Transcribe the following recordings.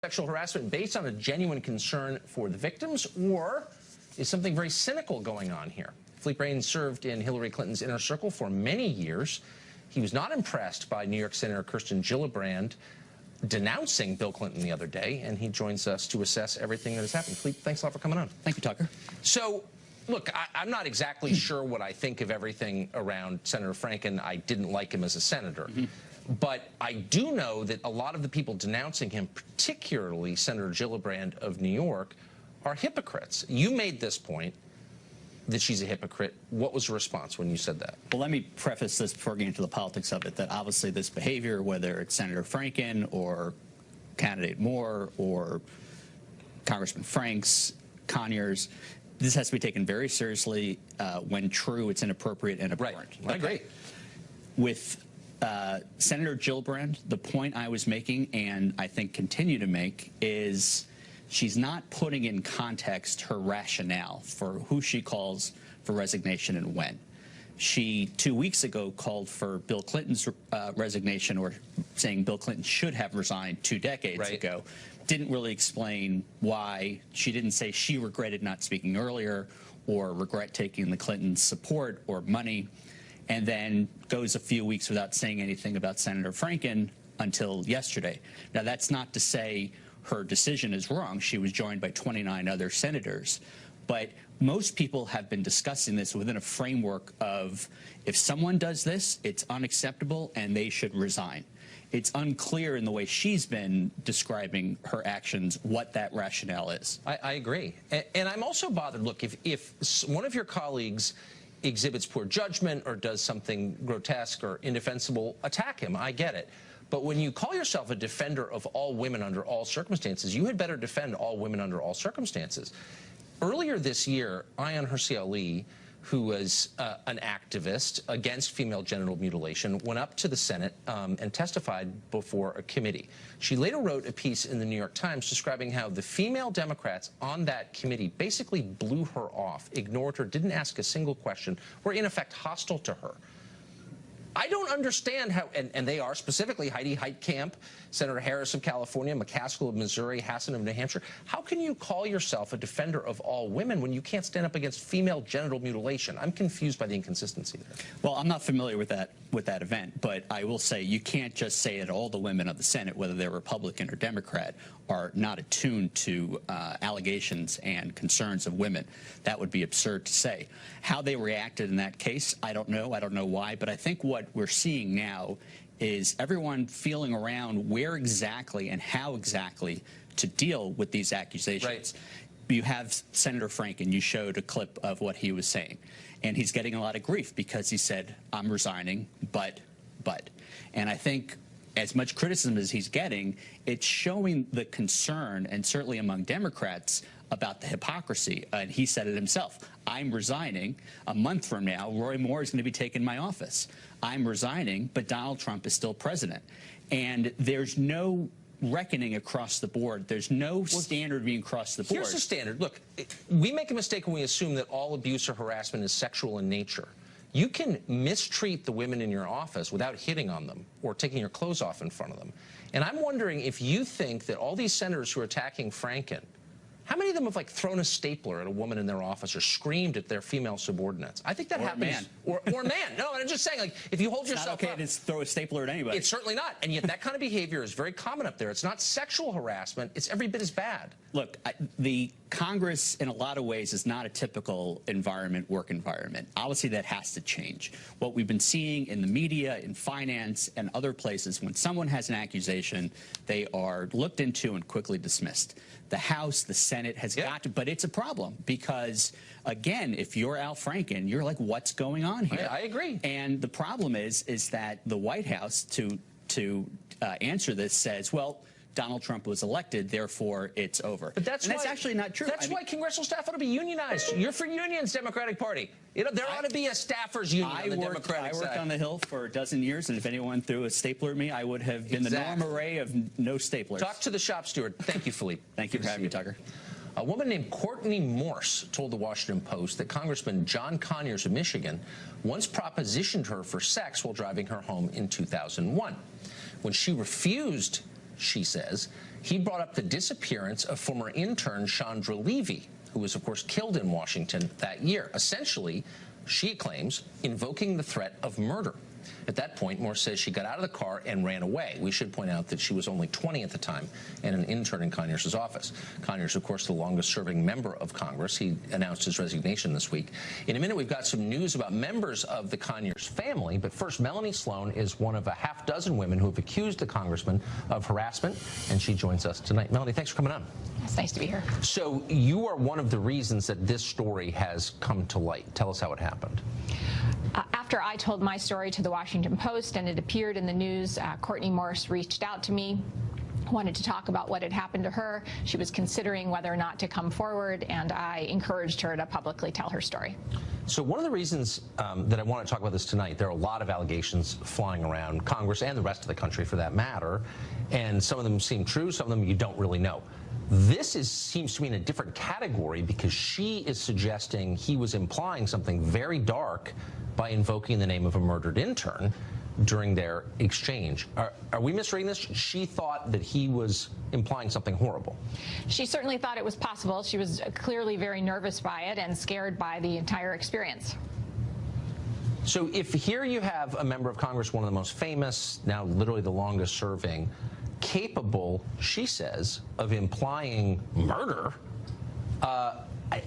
sexual harassment based on a genuine concern for the victims, or is something very cynical going on here? Philippe Reigns served in Hillary Clinton's inner circle for many years. He was not impressed by New York Senator Kirsten Gillibrand denouncing Bill Clinton the other day, and he joins us to assess everything that has happened. Philippe, thanks a lot for coming on. Thank you, Tucker. So, look, I'm not exactly sure what I think of everything around Senator Franken. I didn't like him as a senator. But I do know that a lot of the people denouncing him, particularly Senator Gillibrand of New York, are hypocrites. You made this point that she's a hypocrite. What was the response when you said that? Well, let me preface this before getting into the politics of it, that obviously this behavior, whether it's Senator Franken or candidate Moore or Congressman Franks, Conyers, this has to be taken very seriously. When true, it's inappropriate and abhorrent. Right. I agree. With Senator Gillibrand, the point I was making, and I think continue to make, is she's not putting in context her rationale for who she calls for resignation and when. She, 2 weeks ago, called for Bill Clinton's resignation, or saying Bill Clinton should have resigned 2 decades ago. Didn't really explain why. She didn't say she regretted not speaking earlier or regret taking the Clintons' support or money, and then goes a few weeks without saying anything about Senator Franken until yesterday. Now, that's not to say her decision is wrong. She was joined by 29 other senators. But most people have been discussing this within a framework of, if someone does this, it's unacceptable and they should resign. It's unclear in the way she's been describing her actions what that rationale is. I agree. And I'm also bothered. Look, if one of your colleagues exhibits poor judgment or does something grotesque or indefensible, attack him. I get it. But when you call yourself a defender of all women under all circumstances, you had better defend all women under all circumstances. Earlier this year, Ayaan Hirsi Ali, who was an activist against female genital mutilation, went up to the Senate and testified before a committee. She later wrote a piece in the New York Times describing how the female Democrats on that committee basically blew her off, ignored her, didn't ask a single question, were in effect hostile to her. I don't understand how, and they are specifically Heidi Heitkamp, Senator Harris of California, McCaskill of Missouri, Hassan of New Hampshire. How can you call yourself a defender of all women when you can't stand up against female genital mutilation? I'm confused by the inconsistency there. Well, I'm not familiar with that event, but I will say you can't just say that all the women of the Senate, whether they're Republican or Democrat, are not attuned to allegations and concerns of women. That would be absurd to say. How they reacted in that case, I don't know. I don't know why, but I think what we're seeing now is everyone feeling around where exactly and how exactly to deal with these accusations. You have Senator Franken. You showed a clip of what he was saying, and he's getting a lot of grief because he said, I'm resigning, but. And I think as much criticism as he's getting, it's showing the concern, and certainly among Democrats, about the hypocrisy. And he said it himself. I'm resigning. A month from now, Roy Moore is going to be taking my office. I'm resigning, but Donald Trump is still president. And there's no reckoning across the board. There's no standard being across the board. Here's the standard. Look, we make a mistake when we assume that all abuse or harassment is sexual in nature. You can mistreat the women in your office without hitting on them or taking your clothes off in front of them. And I'm wondering if you think that all these senators who are attacking Franken, how many of them have, like, thrown a stapler at a woman in their office or screamed at their female subordinates? I think that happens. Or man. No, I'm just saying, like, if you hold yourself up. It's not okay to throw a stapler at anybody. It's certainly not. And yet that kind of behavior is very common up there. It's not sexual harassment. It's every bit as bad. Look, the Congress, in a lot of ways, is not a typical work environment. Obviously, that has to change. What we've been seeing in the media, in finance, and other places, when someone has an accusation, they are looked into and quickly dismissed. The House, the Senate has got to, but it's a problem because, again, if you're Al Franken, you're like, what's going on here? I agree. And the problem is that the White House, to answer this, says, well, Donald Trump was elected, therefore it's over. But that's actually not true. That's why congressional staff ought to be unionized. You're for unions, Democratic Party. You know, there ought to be a staffers union on the Democratic side. I worked on the Hill for a dozen years, and if anyone threw a stapler at me, I would have been the norm array of no staplers. Talk to the shop steward. Thank you, Philippe. Thank you for having me, Tucker. A woman named Courtney Morse told the Washington Post that Congressman John Conyers of Michigan once propositioned her for sex while driving her home in 2001. When she refused, she says, He brought up the disappearance of former intern Chandra Levy, who was, of course, killed in Washington that year, essentially, she claims, invoking the threat of murder. At that point, Moore says she got out of the car and ran away. We should point out that she was only 20 at the time and an intern in Conyers' office. Conyers, of course, the longest-serving member of Congress. He announced his resignation this week. In a minute, we've got some news about members of the Conyers family. But first, Melanie Sloan is one of a half-dozen women who have accused the congressman of harassment, and she joins us tonight. Melanie, thanks for coming on. It's nice to be here. So you are one of the reasons that this story has come to light. Tell us how it happened. After I told my story to the Washington Post and it appeared in the news, Courtney Morse reached out to me, wanted to talk about what had happened to her. She was considering whether or not to come forward, and I encouraged her to publicly tell her story. So one of the reasons that I want to talk about this tonight, there are a lot of allegations flying around Congress and the rest of the country for that matter, and some of them seem true, some of them you don't really know. This seems to be in a different category because she is suggesting he was implying something very dark by invoking the name of a murdered intern during their exchange. Are we misreading this? She thought that he was implying something horrible. She certainly thought it was possible. She was clearly very nervous by it and scared by the entire experience. So if here you have a member of Congress, one of the most famous, now literally the longest serving, capable, she says, of implying murder,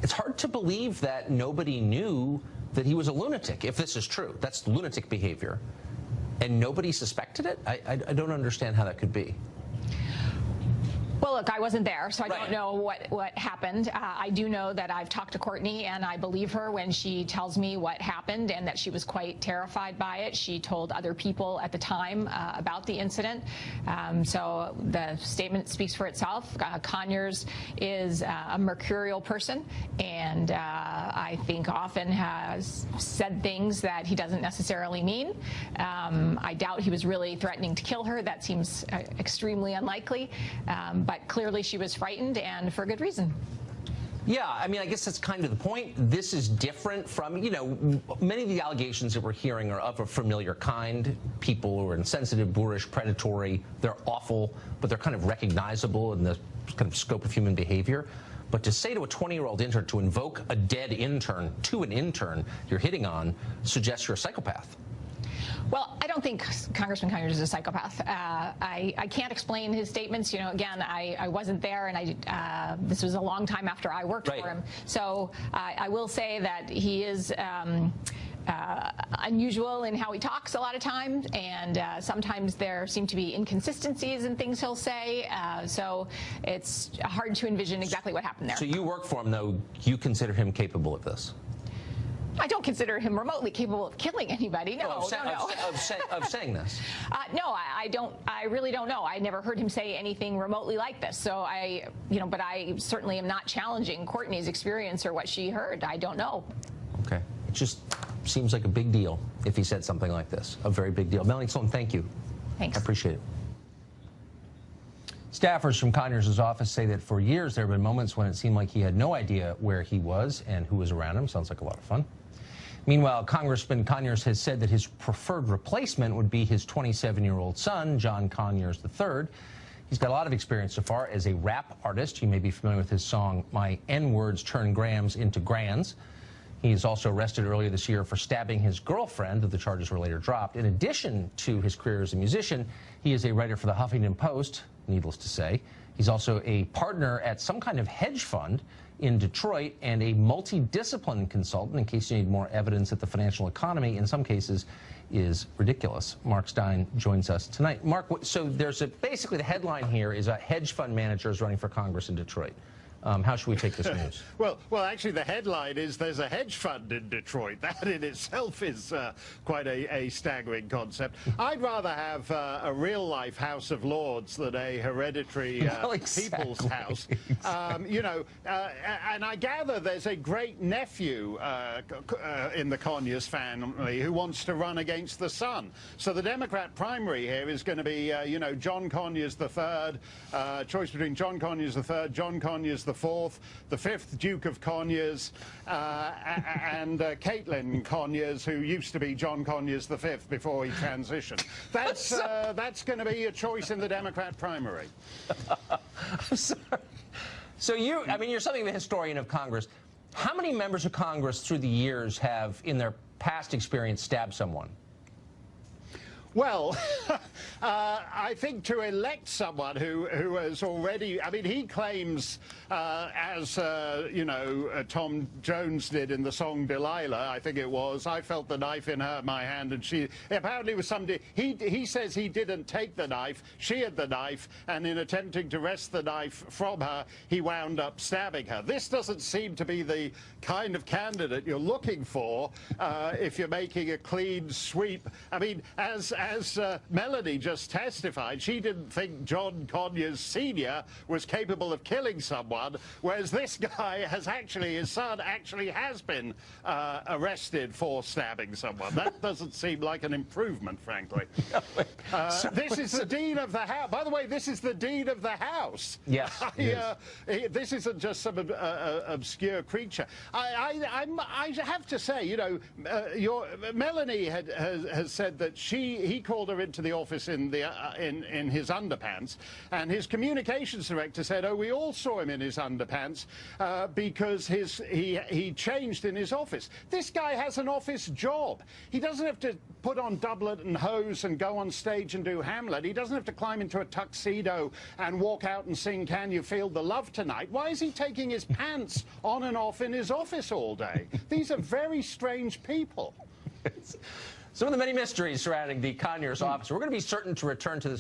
it's hard to believe that nobody knew that he was a lunatic, if this is true. That's lunatic behavior. And nobody suspected it? I don't understand how that could be. Well, look, I wasn't there, so I don't know what happened. I do know that I've talked to Courtney, and I believe her when she tells me what happened and that she was quite terrified by it. She told other people at the time about the incident. So the statement speaks for itself. Conyers is a mercurial person, and I think often has said things that he doesn't necessarily mean. I doubt he was really threatening to kill her. That seems extremely unlikely. But clearly she was frightened, and for good reason. Yeah, I mean, I guess that's kind of the point. This is different from, you know, many of the allegations that we're hearing are of a familiar kind. People who are insensitive, boorish, predatory. They're awful, but they're kind of recognizable in the kind of scope of human behavior. But to say to a 20-year-old intern, to invoke a dead intern to an intern you're hitting on, suggests you're a psychopath. Well, I don't think Congressman Conyers is a psychopath. I can't explain his statements. You know, again, I wasn't there, and this was a long time after I worked for him. So I will say that he is unusual in how he talks a lot of times, and sometimes there seem to be inconsistencies in things he'll say. So it's hard to envision exactly what happened there. So you work for him, though. You consider him capable of this? I don't consider him remotely capable of killing anybody. No, of saying this. No, I don't. I really don't know. I never heard him say anything remotely like this. So but I certainly am not challenging Courtney's experience or what she heard. I don't know. Okay, it just seems like a big deal if he said something like this. A very big deal. Melanie Sloan, thank you. Thanks. I appreciate it. Staffers from Conyers' office say that for years there have been moments when it seemed like he had no idea where he was and who was around him. Sounds like a lot of fun. Meanwhile, Congressman Conyers has said that his preferred replacement would be his 27-year-old son, John Conyers III. He's got a lot of experience so far as a rap artist. You may be familiar with his song, My N-Words Turn Grams into Grands. He was also arrested earlier this year for stabbing his girlfriend, though the charges were later dropped. In addition to his career as a musician, he is a writer for the Huffington Post, needless to say. He's also a partner at some kind of hedge fund in Detroit and a multidiscipline consultant, in case you need more evidence that the financial economy, in some cases, is ridiculous. Mark Stein joins us tonight. Mark, so there's basically the headline here is a hedge fund manager is running for Congress in Detroit. How should we take this news? Well, actually, the headline is there's a hedge fund in Detroit. That in itself is quite a staggering concept. I'd rather have a real-life House of Lords than a hereditary people's house. You know, and I gather there's a great nephew in the Conyers family who wants to run against the son. So the Democrat primary here is going to be, you know, John Conyers III, choice between John Conyers III, John Conyers IV, the 5th Duke of Conyers, and Caitlin Conyers, who used to be John Conyers V before he transitioned. That's going to be a choice in the Democrat primary. I'm sorry. So I mean, you're something of a historian of Congress. How many members of Congress through the years have, in their past experience, stabbed someone? Well, I think to elect someone who has already, I mean, he claims, as, you know, Tom Jones did in the song Delilah, I think it was, I felt the knife in my hand, and she, apparently was somebody, he says he didn't take the knife, she had the knife, and in attempting to wrest the knife from her, he wound up stabbing her. This doesn't seem to be the kind of candidate you're looking for if you're making a clean sweep. I mean, as Melanie just testified, she didn't think John Conyers Sr. was capable of killing someone, whereas this guy has actually, his son actually has been arrested for stabbing someone. That doesn't seem like an improvement, frankly. This is the Dean of the House. By the way, this is the Dean of the House. Yes. This isn't just some obscure creature. I have to say, you know, Melanie has said that he called her into the office in his underpants, and his communications director said, oh, we all saw him in his underpants because he changed in his office. This guy has an office job. He doesn't have to put on doublet and hose and go on stage and do Hamlet. He doesn't have to climb into a tuxedo and walk out and sing Can You Feel the Love Tonight. Why is he taking his pants on and off in his office all day? These are very strange people. Some of the many mysteries surrounding the Conyers office. We're going to be certain to return to this.